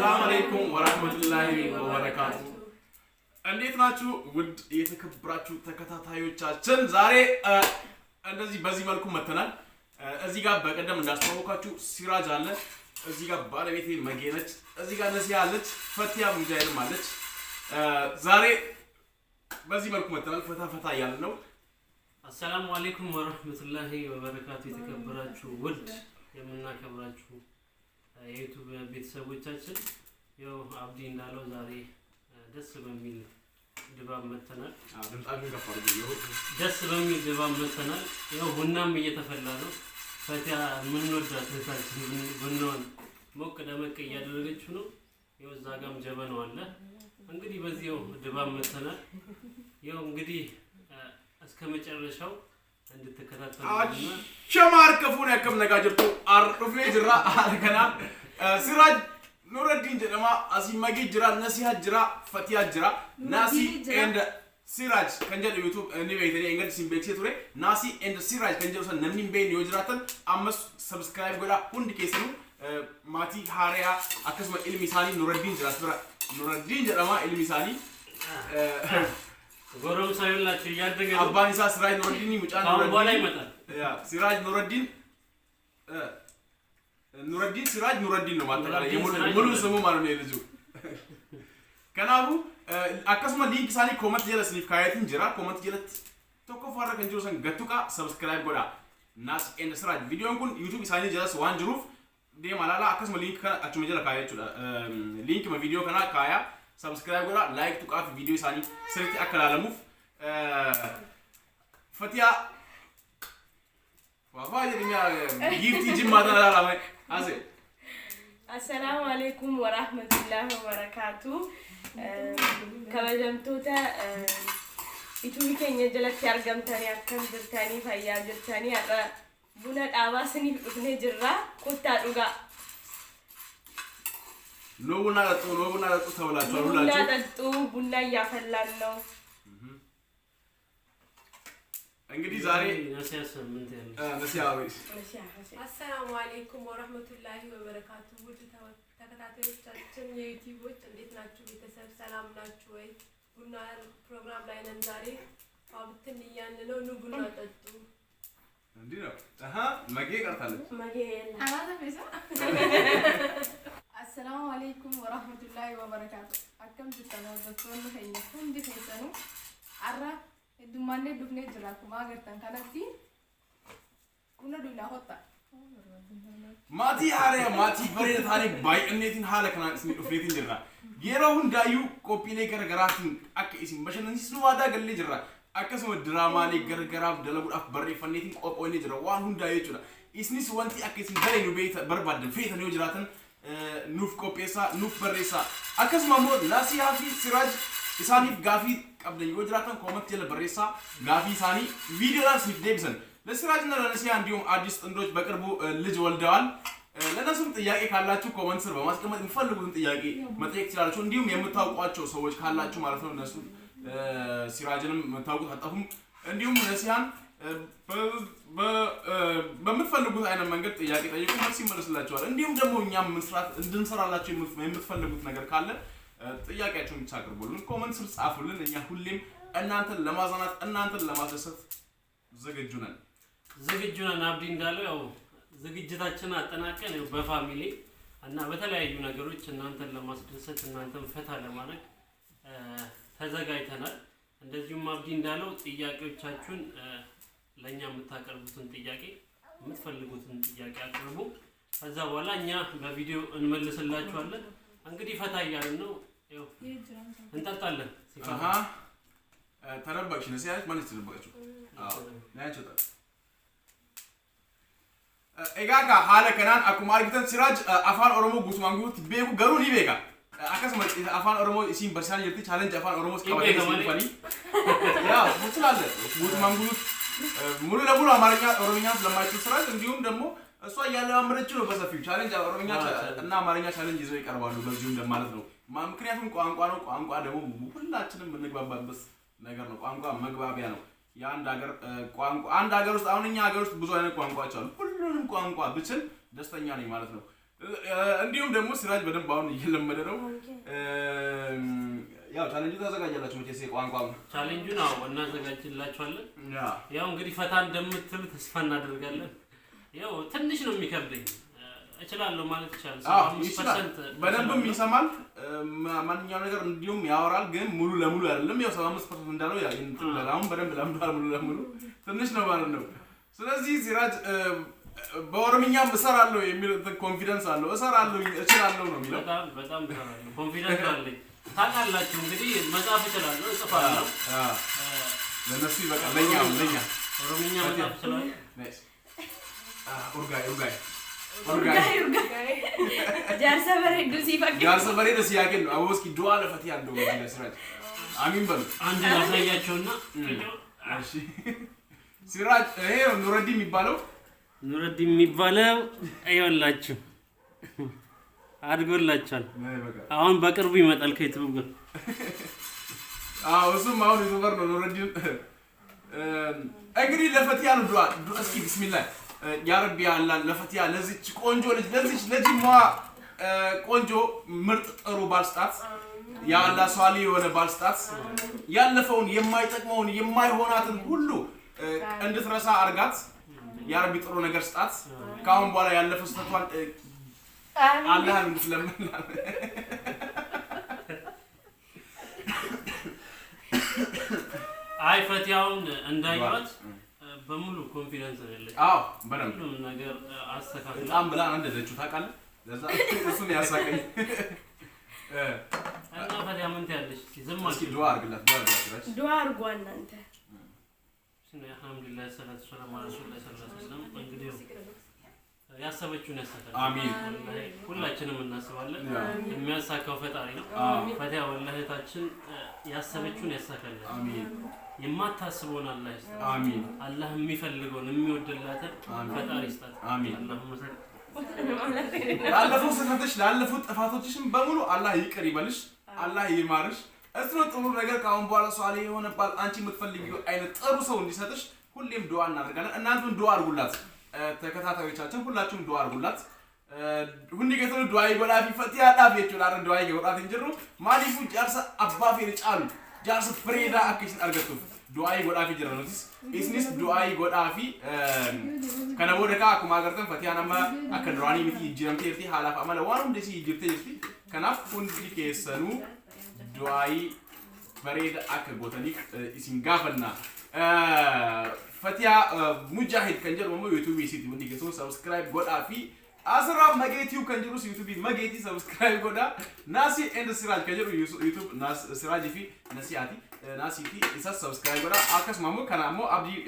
السلام عليكم ورحمة الله وبركاته. እንዴት ናችሁ ውድ የተከበራችሁ ተከታታዮቻችን ዛሬ እንደዚህ በዚህ መልኩ መተናል እዚህ ጋር በቀደም እንዳስተዋወቃችሁ ሲራጅ አለ እዚህ ጋር ባለቤቴ መገነች እዚህ ጋር ነሲያ አለች ፈቲያ ሙጃይልም አለች ዛሬ በዚህ መልኩ መተናል ፈታ ያልን ነው السلام عليكم ورحمة الله وبركاته የተከበራችሁ ውድ የምናከብራችሁ የዩቲዩብ ቤተሰቦቻችን ያው አብዲ እንዳለው ዛሬ ደስ በሚል ድባብ መተናል ድምጻችን ከፍ አድርጉ ደስ በሚል ድባብ መተናል ያው ቡናም እየተፈላ ነው ፈቲያ ምን ወዳት እህታችን ቡናውን ሞቅ ደመቅ እያደረገችው ነው ያው እዛ ጋርም ጀበናው አለ እንግዲህ በዚያው ድባብ መተናል ያው እንግዲህ እስከ መጨረሻው እንድትከታተሉና ሸማር ከፉን ያከም ነጋጅርቱ አርዱፌ ጅራ አልከና ሲራጅ ኑረዲን ጀለማ አሲማጌ ጅራ ነሲሃ ጅራ ፈቲያ ጅራ ናሲ ኤንድ ሲራጅ ከንጀል ዩቲዩብ እኔ በይተኔ እንግዲህ ሲምቤክሴ ቱሬ ናሲ ኤንድ ሲራጅ ከንጀል ሰን ነምኒም ቤን ይወጅራተን አመስ ሰብስክራይብ ጎላ ሁንድ ኬሰኑ ማቲ ሃሪያ አከስማ ኢልሚሳኒ ኑረዲን ጅራ ስራ ኑረዲን ጀለማ ኢልሚሳኒ ጎረም ሳይላችሁ ያደገ አባኒሳ ሲራጅ ኑረዲን ሙጫን ኑረዲን በኋላ ይመጣል ያ ሲራጅ ኑረዲን ኑረዲን ሲራጅ ኑረዲን ነው ማለት ሙሉ ስሙ ማለት ነው ልጁ ከናቡ አከስማ ሊንክ ሳኒ ኮመንት ጀለ ስኒፍ ካያቲን ጅራ ኮመንት ጀለት ቶኮ ፋራ ከንጅሮ ሰን ገቱቃ ሰብስክራይብ ጎዳ ናስ ኤንድ ሲራጅ ቪዲዮን ኩን ዩቲዩብ ሳኒ ጀለስ ዋን ጅሩፍ ዴ ማላላ አከስማ ሊንክ ከ አቹ መጀለ ካያቹ ሊንክ ማ ቪዲዮ ከና ካያ ሰብስክራይብ ጎዳ ላይክ ቱቃፍ ቪዲዮ ሳኒ ስርቲ አከላለሙፍ ፈቲያ ዋፋይ ድኛ ጊፍት ጅማታ ላላ ማይ አዜ السلام عليكم ورحمة الله وبركاته كبجمتوتا يتوي كينيا جلت يارغمتاني أكن جرتاني فيا جرتاني أرا بنات آواسني بني جرا كوتا دوغا ኖ ቡና ለጡ ተብላችሁ ሁላችሁ ቡና ለጡ ቡና ያፈላን ነው እንግዲህ ዛሬ ነሲያ ሰምንት ያለ ነሲያ ወይስ السلام عليكم ورحمة الله وبركاته ውድ ተከታታዮቻችን የዩቲዩቦች እንዴት ናችሁ ቤተሰብ ሰላም ናችሁ ወይ ቡና ፕሮግራም ላይ ነን ዛሬ አብትን ይያንነው ኑ ቡና ጠጡ እንዴ ነው መጌ ቀርታለች መጌ አማዛ ቤዛ السلام عليكم ورحمة الله وبركاته أكم جتنا بتقول هيا كم دي هيسانو عرّا الدمانة دفنة جراكم ما قرتن كنتي كنا دولا هوتا ማቲ አሪያ ማቲ በሬ ታሪክ ባይ እነቲን ሐለከና እስኒ ኡፍሪቲን ጅራ የሮሁን ዳዩ ኮፒ ላይ ገረገራትን አከ ኢሲን በሸነንስ ንዋዳ ገለ ጅራ አከሰው ድራማ ላይ ገረገራብ ደለጉ አፍ በሬ ፈኔቲን ቆቆኒ ጅራ ዋን ሁንዳ ይችላ ኢስኒስ ወንቲ አከሲን በሬ ነው ቤት በርባደ ፌተ ነው ጅራትን ኑፍ ኮፔሳ ኑፍ በሬሳ አከስማሞ ላሲያፊ ሲራጅ ኢሳኒፍ ጋፊ ቀብለኝ ወጅራተን ኮመንት ጀለ በሬሳ ጋፊ ሳኒ ቪዲዮ ላስ ዲፕሰን ለሲራጅና ለነሲያ እንዲሁም አዲስ ጥንዶች በቅርቡ ልጅ ወልደዋል ለነሱም ጥያቄ ካላችሁ ኮመንት ስር በማስቀመጥ የምትፈልጉትን ጥያቄ መጠየቅ ትችላላችሁ እንዲሁም የምታውቋቸው ሰዎች ካላችሁ ማለት ነው እነሱ ሲራጅንም መታወቁት አጣፉም እንዲሁም ነሲያን በምትፈልጉት አይነት መንገድ ጥያቄ ጠይቁ መልስ ይመልስላችኋል እንዲሁም ደግሞ እኛም መስራት እንድንሰራላችሁ የምትፈልጉት ነገር ካለ ጥያቄያችሁን ታቀርቡልን ኮመንት ስር ጻፉልን እኛ ሁሌም እናንተን ለማዛናት እናንተን ለማስደሰት ዝግጁ ነን አብዲ እንዳለው ያው ዝግጅታችንን አጠናቀን ያው በፋሚሊ እና በተለያዩ ነገሮች እናንተን ለማስደሰት እናንተን ፈታ ለማድረግ ተዘጋጅተናል እንደዚሁም አብዲ እንዳለው ጥያቄዎቻችሁን ለኛ የምታቀርቡትን ጥያቄ የምትፈልጉትን ጥያቄ አቅርቡ ከዛ በኋላ እኛ በቪዲዮ እንመልስላችኋለን እንግዲህ ፈታ እያልን ነው ያው እንጠጣለን ሲፈታ ተረባክሽ ነሲያች ማለት ተረባክችሁ አዎ ናቸው ኤጋጋ ሐለከናን አኩማርግተን ሲራጅ አፋን ኦሮሞ ጉስማንጉት ቤጉ ገሩን ይቤጋ አከስማ አፋን ኦሮሞ ሲም በርሳን ይርቲ ቻሌንጅ አፋን ኦሮሞ ስካባቴ ሲምፋኒ ያ ሙስላለ ጉስማንጉት ሙሉ ለሙሉ አማርኛ ኦሮምኛ ስለማይችል ሲራጅ እንዲሁም ደግሞ እሷ ያለማመረች ነው በሰፊው ቻሌንጅ ኦሮምኛ እና አማርኛ ቻሌንጅ ይዘው ይቀርባሉ በዚሁ እንደማለት ነው ምክንያቱም ቋንቋ ነው ቋንቋ ደግሞ ሁላችንም እንግባባበት ነገር ነው ቋንቋ መግባቢያ ነው የአንድ ሀገር ቋንቋ አንድ ሀገር ውስጥ አሁን እኛ ሀገር ውስጥ ብዙ አይነት ቋንቋዎች አሉ ሁሉንም ቋንቋ ብችል ደስተኛ ነኝ ማለት ነው እንዲሁም ደግሞ ሲራጅ በደንብ አሁን እየለመደ ነው። ያው ቻሌንጁ ታዘጋጃላችሁ መቼስ ቋንቋው ቻሌንጁን አዎ እናዘጋጅላችኋለን። ያው እንግዲህ ፈታ እንደምትሉ ተስፋ እናደርጋለን። ያው ትንሽ ነው የሚከብደኝ እችላለሁ ማለት ይችላል። 75% በደንብም ይሰማል ማንኛውም ነገር እንዲሁም ያወራል፣ ግን ሙሉ ለሙሉ አይደለም። ያው 75% እንዳለው ያው እንትላላም በደንብ ለምዷል ሙሉ ለሙሉ ትንሽ ነው ማለት ነው። ስለዚህ ሲራጅ በኦሮምኛም እሰራለሁ የሚል ኮንፊደንስ አለው። እችላለሁ ነው የሚለው። በጣም እሰራለሁ ኮንፊደንስ አለኝ። ታውቃላችሁ እንግዲህ መጻፍ እችላለሁ እጽፋለሁ። ለነሱ ይበቃል። ለኛ ኦሮምኛ መጻፍ እችላለሁ። ኡርጋይ jaarsa bareedu si yakin awoski du'a lafati ando wajila Siraj amin balu አንድ ያሳያቸውና እሺ ሲራጅ ይሄ ኑረዲ የሚባለው አይወላችሁ አድጎላችኋል። አሁን በቅርቡ ይመጣል ከዩቲዩብ ጋር። እሱም አሁን ዩቲዩበር ነው ኑረዲ። እንግዲህ ለፈቲያ ነው ዱዓ እስኪ ቢስሚላህ ያ ረቢ አላህ ለፈቲያ ለዚች ቆንጆ ልጅ ለጂማ ቆንጆ ምርጥ ጥሩ ባልስጣት ያ አላህ ሷሊ የሆነ ባልስጣት ያለፈውን የማይጠቅመውን የማይሆናትን ሁሉ እንድትረሳ አርጋት። ያ ረቢ ጥሩ ነገር ስጣት። ካሁን በኋላ ያለፈው ስተቷን አላህን እንድትለምን አይ ፈቲያውን እንዳይዋት በሙሉ ኮንፊደንስ ነው ያለኝ። በደንብ ነገር አስተካክላ በጣም ብላ እንደዘቹ ታውቃለህ። ለዛ እሱም ያሳቀኝ እና ፈቲያ ምን ትያለሽ? ዝም እስኪ ዱዓ አድርግላት። ዱዓ አድርጉ እናንተ። አልሐምዱሊላህ ሰላቱ ሰላም አለ ረሱላህ ሰለላሁ ዐለይሂ ወሰለም። እንግዲህ ያሰበችውን ያሳካል። አሚን። ሁላችንም እናስባለን። የሚያሳካው ፈጣሪ ነው። ፈቲያ ወላሂታችን ያሰበችውን ያሳካል። አሚን። የማታስበውን አላህ ይስጣት። አሚን። አላህ የሚፈልገውን የሚወድላትን ፈጣሪ ይስጣት። አሚን። አላሁመ ሰል ላለፉት ስህተቶች ላለፉት ጥፋቶችሽም በሙሉ አላህ ይቅር ይበልሽ፣ አላህ ይማርሽ። እሱ ጥሩ ነገር ካሁን በኋላ ሷሊ የሆነ ባል አንቺ የምትፈልጊው አይነት ጥሩ ሰው እንዲሰጥሽ ሁሌም ዱዓ እናደርጋለን። እናንተም ዱዓ አድርጉላት። ተከታታዮቻችን ሁላችሁም ዱዓ አድርጉላት። ሁንዲ ገተሉ ዱዓ ይጎላፊ ፈቲያ ዳፊያችሁ ላረ ዱዓ ይጎላት እንጅሩ ማሊፉ ጃርሳ አባፌ ጫሉ ጃርሳ ፍሬዳ አክሽን አርገቱ ዱዓ ይጎላፊ ጅራኖቲስ ኢስኒስ ዱዓ ይጎላፊ kana booda ka akkuma agartan fatiyaa nama akka duraanii miti jijjiiramteerti haalaaf amala waan hundi si jijjiirteerti. Kanaaf hundi keessanuu du'aayii bareeda akka gootaniif isin gaafanna. Fatiyaa Mujaahid kan jedhamu immoo yuutuubii isiiti. Hundi keessanuu sabskiraayib godhaa fi asirraa mageetii kan jedhus yuutuubii mageetii sabskiraayib godhaa. Naasii and Siraaj kan jedhu yuutuub Siraajii fi Nasiyaati. Naasii fi isas sabskiraayib godhaa. Akkasuma immoo kana immoo abdii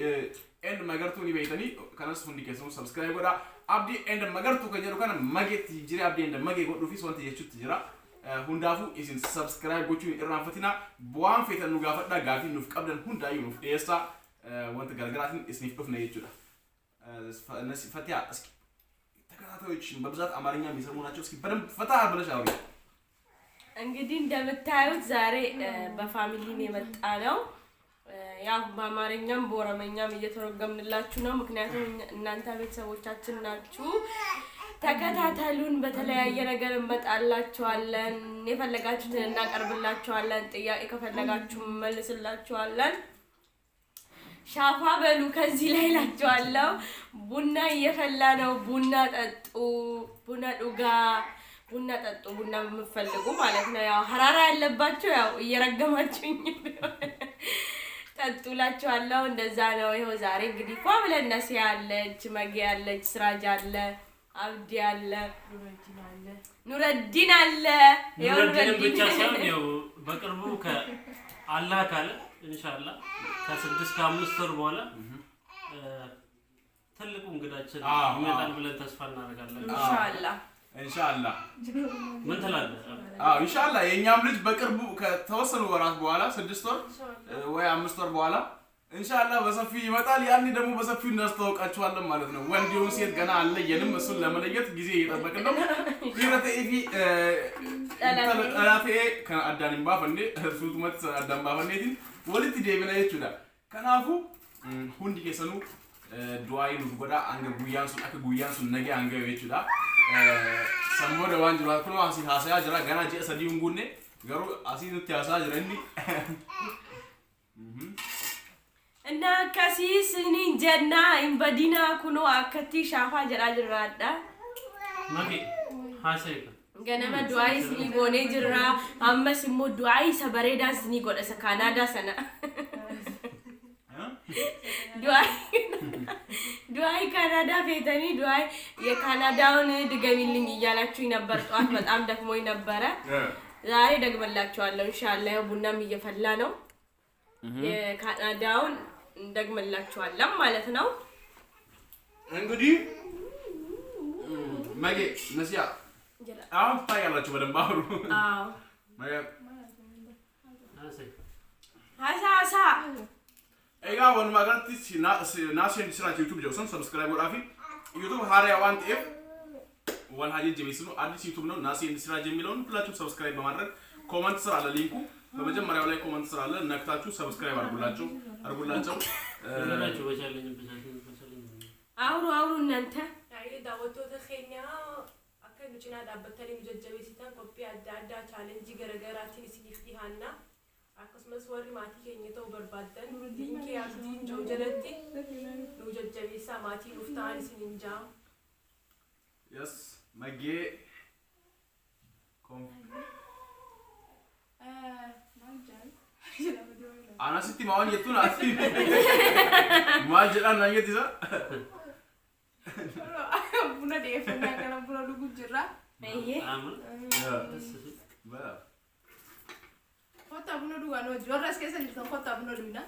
and magartu ni beeytanii kanas hundi keessanuu subscribe godhaa. Abdii and magartu kan jedhu kana mageetti jira. Abdii and magee godhuufis wanti jechuutti jira. Hundaafuu isin subscribe gochuun irraanfatinaa. Bu'aan feetan nu gaafadhaa. Gaafii nuuf qabdan hundaayyuu nuuf dhiyeessaa. Wanta gargaraatiin isiniif dhufna jechuudha. ፈቲያ እስኪ ተከታታዮችን በብዛት አማርኛ የሚሰሙ ናቸው። እስኪ በደንብ ፈታ ብለሽ አውሪ። እንግዲህ እንደምታዩት ዛሬ በፋሚሊ ነው የመጣ ነው። ያው በአማርኛም በኦሮምኛም እየተረጎምንላችሁ ነው። ምክንያቱም እናንተ ቤተሰቦቻችን ናችሁ። ተከታተሉን። በተለያየ ነገር እንመጣላችኋለን። የፈለጋችሁትን እናቀርብላችኋለን። ጥያቄ ከፈለጋችሁ መልስላችኋለን። ሻፋ በሉ ከዚህ ላይ ላችኋለሁ። ቡና እየፈላ ነው። ቡና ጠጡ፣ ቡና ዱጋ፣ ቡና ጠጡ። ቡና የምትፈልጉ ማለት ነው። ያው ሐራራ ያለባችሁ ያው እየረገማችሁኝ ጠጡላችኋለሁ። እንደዛ ነው። ይኸው ዛሬ እንግዲህ ፏ ብለን ነሲያ አለች፣ መጌ አለች፣ ስራጅ አለ፣ አብዲ አለ፣ ኑረዲን አለ። ይኸው ኑረዲን ብቻ ሳይሆን ያው በቅርቡ ከአላህ ካለ ኢንሻአላህ ከ6 ከ5 ወር በኋላ ትልቁ እንግዳችን ይመጣል ብለን ተስፋ እናደርጋለን። ኢንሻአላህ ምን ትላለህ? ኢንሻአላህ የኛም ልጅ በቅርቡ ከተወሰኑ ወራት በኋላ 6 ወር ወይ 5 ወር በኋላ ኢንሻአላህ በሰፊው ይመጣል። ያኔ ደግሞ በሰፊው እናስተዋውቃችኋለን ማለት ነው። ወንድ ይሁን ሴት ገና አልለየንም። እሱን ለመለየት ጊዜ እየጠበቅን ነው። ቢረተኢፊ ጠላቴ ከአዳንም ባፈንዴ ሱቱመት አዳም ባፈንዴቲ ወልት ዴብና ይችላል። ከናፉ ሁንዲ ከሰኑ du'aayi nuuf godha hanga guyyaan sun akka guyyaan sun nagee hanga jechuudha. Sammoodha waan jiru kun asii haasayaa jira ganaa ji'a sadii hin guunne garuu asii nutti haasayaa jira inni. እና akkasiis ni jenna hin badina kunoo akkatti shaafaa jedhaa jirraadha. Maqi haasayka. Ganama du'aayi ni goonee jirra ammas immoo du'aayi isa bareedaan ni godha isa Kaanaadaa sana. du'aayi Kaanadaa feetanii du'aayi የካናዳውን ድገሚልኝ እያላችሁ ነበር ጠዋት በጣም ደክሞኝ ነበረ። ዛሬ ደግመላችኋለሁ ኢንሻአላህ ቡናም እየፈላ ነው። የካናዳውን እንደግመላችኋለን ማለት ነው። እንግዲህ ማጌ ነሲያ አሁን ታያላችሁ በደንብ አውሩ። አዎ ማጌ ሀሳ Egaa walumaa galatti naaseen siraatii YouTube jedhu san subscribe godhaafi YouTube haaraa waan ta'eef waan hajii jabeessinu addis YouTube ነው ናሴን ስራ የሚለውን ሁላችሁም ሰብስክራይብ በማድረግ ኮሜንት ስራ አለ ሊንኩ በመጀመሪያው ላይ ኮሜንት ስራ አለ ነክታችሁ ሰብስክራይብ አድርጉላቸው ለላችሁ በቻለኝ በቻለኝ አውሩ እናንተ አይ ዳወቶተ ኸኛ አከኑ ጭና ዳበተሪ ሙጀጀቤሲታን ኮፒ አዳዳ ቻሌንጅ ገረገራቲ ሲፍቲሃና akkasumas warri maatii keenya ta'uu barbaadan linkii asitiin jiru jalatti nu jajjabeessaa maatii nuuf ta'an isiniin jaa. Yes, Magee. Anasitti mawan jettu naati. Maal jedhan naan jettisa? Buna deeffannaa kana buna dhuguu jirra. Kota buna dhugaa noo jiru. Warra as keessa jirtan kota buna dhugna.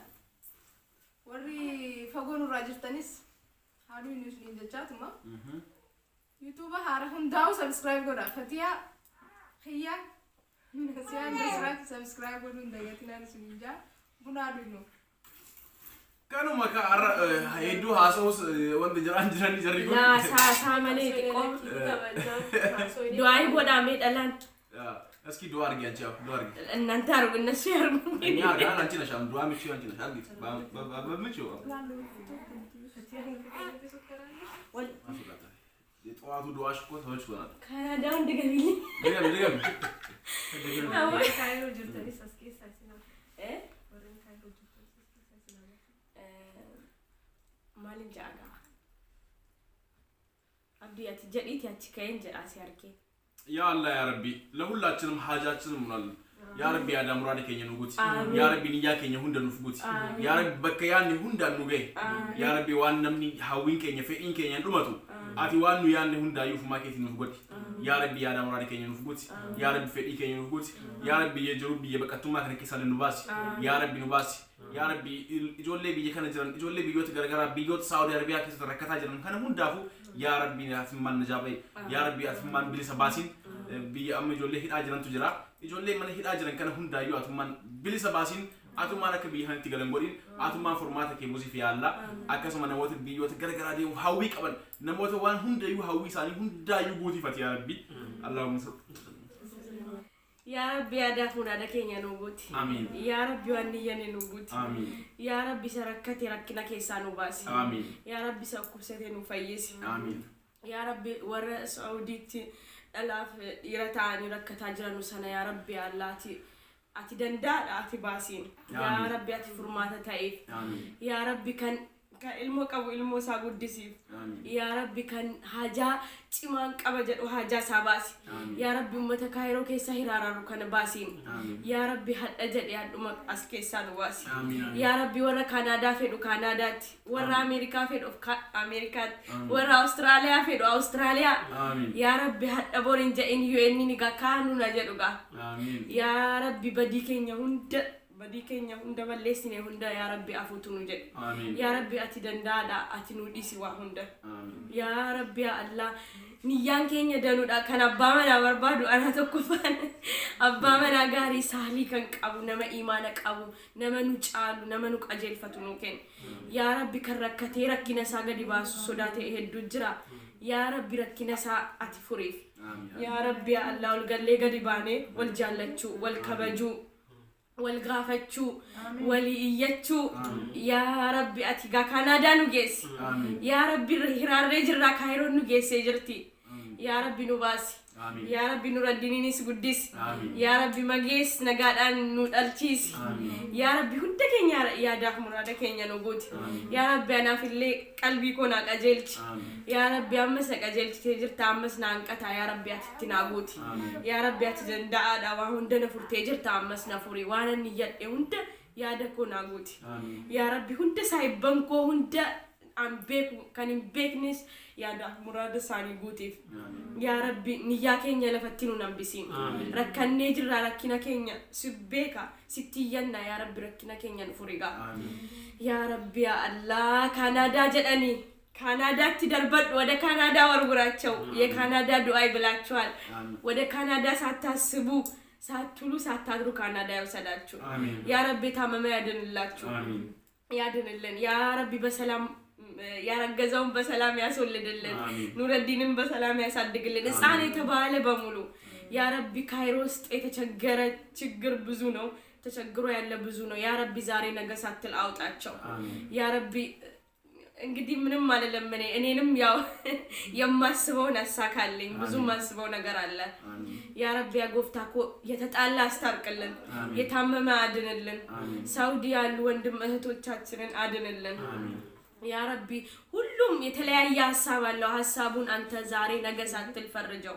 Warri fagoo nurraa jirtanis haaduu inni isiniin jechaatuma. YouTube haara hundaa'u subscribe godha. Fatiyaa Xiyyaa Nasiyaan Dasraat subscribe godhuun dagatinaan isiniin jaa. Buna dhugnu. Kanuma ka hedduu haasa'us wanti jiran jarri kun. Saa malee xiqqoo. Du'aayi godhamee dhalaan. እስኪ ዱአ አድርጊ አንቺ አው ዱአ አድርጊ እናንተ አርጉ እነሱ ያርጉ እኛ አርጋን አንቺ ነሽ አሁን ዱአ ምቺ አንቺ ነሽ አድርጊ በምቺ የጠዋቱ ዱአሽ እኮ ተወጭቷል ካናዳው እንደገቢልኝ ደገም አዎ ካይሮ ጅርተኒ ሰስኬሳ ሲና ወረን ካይሮ ጅርተኒ ሰስኬሳ ሲና ማልን ጃጋ አብዲያት ጀዲት ያቺ ከየን ጀራሲ አርኬ يا الله يا ربي لሁላችንም ሀጃችንም ሙላል يا ربي ያዳ ሙራድ ከኛ ንጉት يا ربي ንያ ከኛ ሁንደ ንፍጉት يا ربي በከያን ሁንዳ ንገ يا ربي ዋንነምኒ ሀዊን ከኛ ፈኢን ከኛ ዱመቱ አቲ ዋኑ ያን ሁንዳ ይፉ ማርኬት ንፍጉት يا ربي ያዳ ሙራድ ከኛ ንፍጉት يا ربي ፈኢ ከኛ ንፍጉት يا ربي የጀሩብ የበቀቱማ ከነከሳለ ንባስ يا ربي ንባስ يا ربي ኢጆሌ ቢየ ከነ ጅራን ኢጆሌ ቢዮት ገርገራ ቢዮት ሳውዲ አረቢያ ከተረከታ ጅራን ከነ ሁንዳፉ يا ربي አትማን ነጃበይ يا ربي አትማን ቢሊሰ ባሲን بيا أمي جولي هيد أجران تجرا يجولي من هيد أجران كنا هون دايو أتومان بلي سباسين أتومانا كبيه هن تيجالن قولين أتومان فورماتا كموزي في الله أكاسو ما نوات بيو تجرا ديو هاوي كمان نموت وان هون دايو هاوي ساني هون دايو بودي فاتي يا ربي اللهم صل يا ربي أدافونا دكينيا نوغوتي آمين يا ربي وانيا نوغوتي آمين يا ربي سركتي ركنا كيسانو باسي آمين يا ربي سأكوبسيتي نفيسي آمين يا ربي ورا سعوديتي ألاف يرتعني ركتا جرانو سنة يا ربي اللاتي أتي دندال أتي باسين يا ربي أتي فرماتا تايف يا ربي كان ilmoo qabu ilmoo isaa guddisiif yaa rabbi kan haajaa cimaan qaba jedhu haajaa isaa baasi yaa rabbi ummata kaayiroo keessa hiraararu kana baasiin yaa rabbi hadha jedhe hadhuma as keessaa nu baasi yaa rabbi warra kaanaadaa fedhu kaanaadaatti warra ameerikaa fedhu ameerikaatti warra awustiraaliyaa fedhu awustiraaliyaa yaa rabbi hadha borin jedhin UN ni gaa kaanu na jedhu gaa yaa rabbi badii keenya hunda بدي كينيا هندا بلسينه هندا يا ربي أفوتونو جد يا ربي أتي دندا أتي نودي سوا هندا يا ربي يا الله نيان كينيا دانودا كان أبامنا بربادو أنا تكفان أبامنا غاري سهلي كان أبو نما إيمانك أبو نما نجعلو نما نك أجل فتونو كين يا ربي كركتي ركينا ساقا دباسو صداتي هدو جرا يا ربي ركينا سا أتي فريف يا ربي يا الله والقلي قدباني والجالتشو والكبجو والغافتشو ولييتشو يا ربي أتيجا كندا نجس يا ربي هرار رجل راكايرو نجس جرتي يا ربي نباسي يا ربي نور الدين نسجدس يا ربي مجلس نقعد أن نالتيس يا ربي كنت كينيا يا داك مراد كينيا نقول يا ربي أنا في اللي قلبي كونك أجلت يا ربي أمسك أجلت تجر تامس نانكتا يا ربي أتتناقوت يا ربي أتجند على وهندنا فور تجر تامس نفوري وانا نيجت هند يا دكو ناقوت يا ربي كنت سايبنكو هند أم بيك كان بيكنس يا داك مراد ساني قوتي يا ربي نيا كينيا لفتينو نمبسين ركني جرا ركنا كينيا سبيكا ستيانا يا ربي ركنا كينيا نفوريغا يا ربي يا الله كندا جدني كندا تدربت ودا كندا ورغراچو يا كندا دعاي بلاچوال ودا كندا ساتاسبو ساتولو ساتادرو كندا يوسداچو يا ربي تامما يدنلاچو يادنلن يا ربي بسلام يا رجزهم بسلام يا سولدلن نور الدين بسلام يا صدقلن ሕፃን የተባለ በሙሉ يا ربي ካይሮስ የተቸገረ ችግር ብዙ ነው ተቸግሮ ያለ ብዙ ነው يا ربي ዛሬ ነገ ሳትል አውጣቸው يا ربي እንግዲህ ምንም አይደለም እኔንም ያው የማስበውን አሳካልኝ ብዙ ማስበው ነገር አለ يا ربي ያጎፍታኮ የተጣላ አስታርቅልን የታመመ አድንልን ሳውዲ ያሉ ወንድም እህቶቻችንን አድንልን يا ربي ሁሉም የተለያየ ሐሳብ አለው ሐሳቡን አንተ ዛሬ ነገ ሳትል ፈርጀው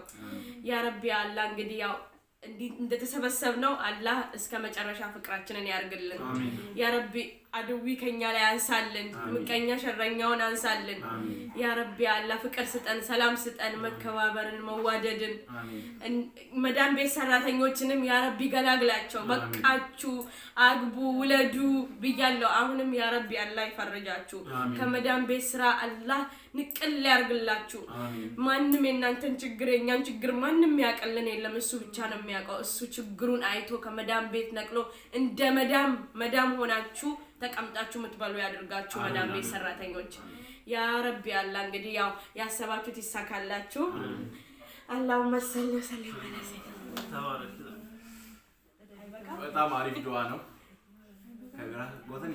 يا ربي አላህ እንግዲህ ያው እንደተሰበሰብነው አላህ እስከ መጨረሻ ፍቅራችንን ያርግልን يا ربي አድዊ ከኛ ላይ አንሳልን ምቀኛ ሸረኛውን አንሳልን يا ربي አላህ ፍቅር ስጠን ሰላም ስጠን መከባበርን መዋደድን መዳም ቤት ሰራተኞችንም يا ربي ገላግላቸው በቃችሁ አግቡ ውለዱ ብያለሁ አሁንም يا ربي አላህ ይፈርጃችሁ ከመዳም ቤት ስራ አላህ ንቅል ያርግላችሁ ማንንም የናንተን ችግር የኛን ችግር ማንንም ያቀልን የለም እሱ ብቻ ነው የሚያውቀው እሱ ችግሩን አይቶ ከመዳም ቤት ነቅሎ እንደ መዳም ሆናችሁ ተቀምጣችሁ ምትበሉ ያድርጋችሁ መዳም ቤት ሰራተኞች يا ربي አላህ እንግዲህ ያው ያሰባችሁት ይሳካላችሁ اللهم صل وسلم على سيدنا ተባረክ በጣም አሪፍ ዱዓ ነው ከግራ ጎተኒ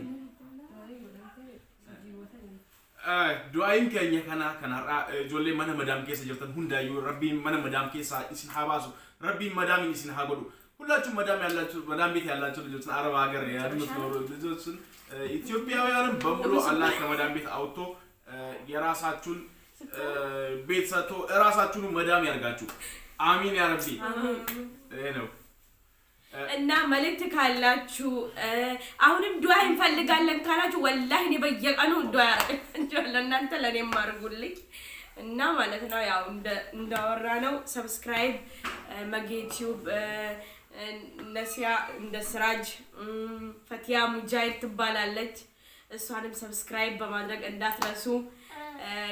ዱዓይን ከኛ ከናራ ጆሌ ማነ መዳም ኬስ ጀርተን ሁንዳዩ ረቢ ማነ መዳም ኬስ ኢስን ሐባሱ ረቢ መዳም ኢስን ሐጎዱ ሁላችሁም መዳም ያላችሁ መዳም ቤት ያላችሁ ልጆች አረብ ሀገር ያሉት ልጆች ኢትዮጵያውያንም በሙሉ አላህ ከመዳም ቤት አውጥቶ የራሳችሁን ቤት ሰጥቶ ራሳችሁን መዳም ያርጋችሁ አሚን ያ ረቢ ነው እና መልእክት ካላችሁ አሁንም ዱዓ እንፈልጋለን ካላችሁ ወላሂ እኔ በየቀኑ ዱዓ ያረጋችሁ እናንተ ለኔም አድርጉልኝ እና ማለት ነው ያው እንዳወራ ነው ሰብስክራይብ መጌቲዩብ ነሲያ እንደ ስራጅ ፈቲያ ሙጃሂድ ትባላለች እሷንም ሰብስክራይብ በማድረግ እንዳትረሱ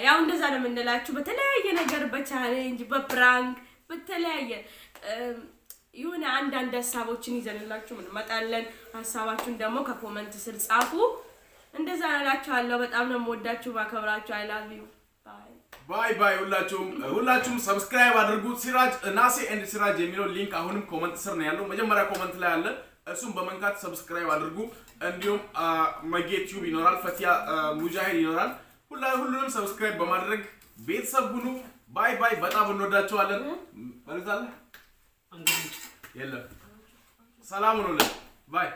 ያው እንደዛ ነው የምንላችሁ በተለያየ ነገር በቻሌንጅ በፕራንክ በተለያየ ይሁን አንድ ሐሳቦችን ይዘንላችሁ እንመጣለን ሐሳባችሁን ደግሞ ከኮሜንት ስር ጻፉ እንደዛ አላችኋለሁ በጣም ነው የምወዳችሁ ባከብራችሁ አይ ላቭ ዩ ባይ ሁላችሁም ሰብስክራይብ አድርጉ ሲራጅ ናሴ ኤንድ ሲራጅ የሚለው ሊንክ አሁንም ኮሜንት ስር ነው ያለው መጀመሪያ ኮሜንት ላይ አለ እሱም በመንካት ሰብስክራይብ አድርጉ እንዲሁም መጌቲዩብ ይኖራል ፈቲያ ሙጃሂድ ይኖራል ሁሉንም ሰብስክራይብ በማድረግ ቤተሰብ ሁኑ ባይ በጣም እንወዳችኋለን መልካም የለም ሰላም ሁኑልን ባይ